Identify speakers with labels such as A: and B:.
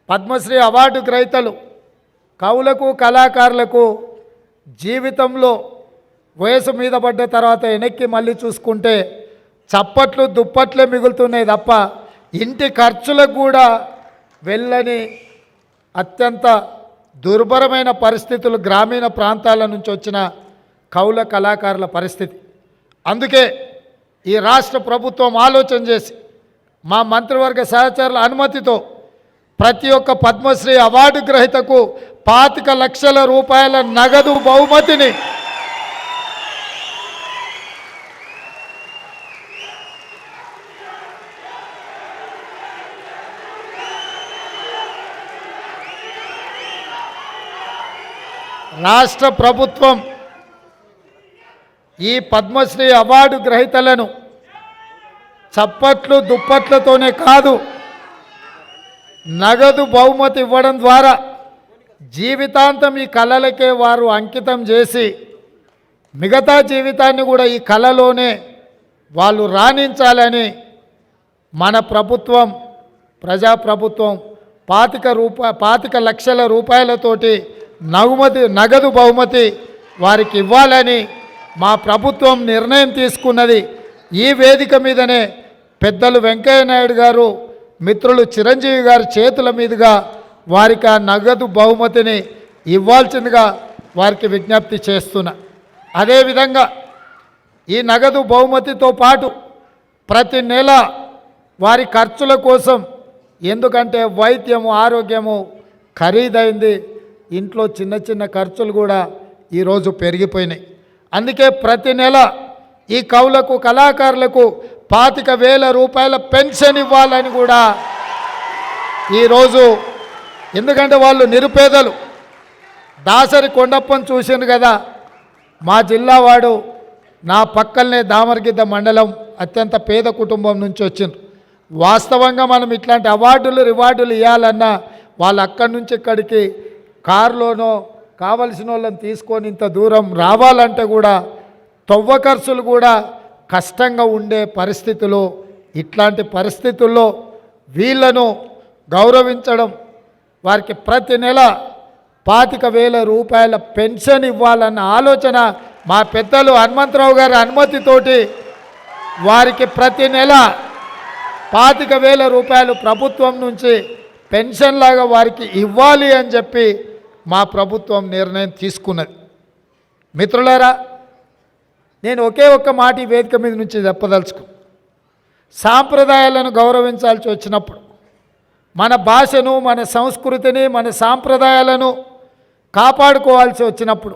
A: Padmashri award గ్రహీతలు కవులకు కళాకారులకు జీవితంలో వయసు మీద పడ్డ తర్వాత వెనక్కి మళ్ళీ చూసుకుంటే చప్పట్లు దుప్పట్లే మిగులుతున్నాయి తప్ప ఇంటి ఖర్చులకు కూడా వెళ్ళని అత్యంత దుర్భరమైన పరిస్థితులు గ్రామీణ ప్రాంతాల నుంచి వచ్చిన కవుల కళాకారుల పరిస్థితి. అందుకే ఈ రాష్ట్ర ప్రభుత్వం ఆలోచన చేసి మా మంత్రివర్గ సహచరుల అనుమతితో ప్రతి ఒక్క పద్మశ్రీ అవార్డు గ్రహీతకు 25 లక్షల రూపాయల నగదు బహుమతిని రాష్ట్ర ప్రభుత్వం ఈ పద్మశ్రీ అవార్డు గ్రహీతలను చప్పట్లు దుప్పట్లతోనే కాదు నగదు బహుమతి ఇవ్వడం ద్వారా జీవితాంతం ఈ కళలకే వారు అంకితం చేసి మిగతా జీవితాన్ని కూడా ఈ కళలోనే వాళ్ళు రాణించాలని మన ప్రభుత్వం ప్రజాప్రభుత్వం 25 లక్షల రూపాయలతోటి నగదు బహుమతి వారికి ఇవ్వాలని మా ప్రభుత్వం నిర్ణయం తీసుకున్నది. ఈ వేదిక మీదనే పెద్దలు వెంకయ్య నాయుడు గారు మిత్రులు చిరంజీవి గారి చేతుల మీదుగా వారికి ఆ నగదు బహుమతిని ఇవ్వాల్సిందిగా వారికి విజ్ఞప్తి చేస్తున్నా. అదేవిధంగా ఈ నగదు బహుమతితో పాటు ప్రతి నెల వారి ఖర్చుల కోసం, ఎందుకంటే వైద్యము ఆరోగ్యము ఖరీదైంది, ఇంట్లో చిన్న చిన్న ఖర్చులు కూడా ఈరోజు పెరిగిపోయినాయి. అందుకే ప్రతి నెల ఈ కవులకు కళాకారులకు 25,000 రూపాయల పెన్షన్ ఇవ్వాలని కూడా ఈరోజు, ఎందుకంటే వాళ్ళు నిరుపేదలు. దాసరి కొండప్పని చూసిండు కదా, మా జిల్లా వాడు, నా పక్కనే దామరగిద్ద మండలం, అత్యంత పేద కుటుంబం నుంచి వచ్చిండ్రు. వాస్తవంగా మనం ఇట్లాంటి అవార్డులు రివార్డులు ఇవ్వాలన్నా వాళ్ళు అక్కడి నుంచి ఇక్కడికి కారులోనో కావలసిన వాళ్ళని తీసుకొని ఇంత దూరం రావాలంటే కూడా తవ్వ ఖర్చులు కూడా కష్టంగా ఉండే పరిస్థితులు. ఇట్లాంటి పరిస్థితుల్లో వీళ్ళను గౌరవించడం, వారికి ప్రతి నెల 25,000 రూపాయల పెన్షన్ ఇవ్వాలన్న ఆలోచన మా పెద్దలు హనుమంతరావు గారి అనుమతితోటి వారికి ప్రతి నెల 25,000 రూపాయలు ప్రభుత్వం నుంచి పెన్షన్ లాగా వారికి ఇవ్వాలి అని చెప్పి మా ప్రభుత్వం నిర్ణయం తీసుకున్నది. మిత్రులారా, నేను ఒకే ఒక్క మాట ఈ వేదిక మీద నుంచి చెప్పదలుచుకు, సాంప్రదాయాలను గౌరవించాల్సి వచ్చినప్పుడు, మన భాషను, మన సంస్కృతిని, మన సాంప్రదాయాలను కాపాడుకోవాల్సి వచ్చినప్పుడు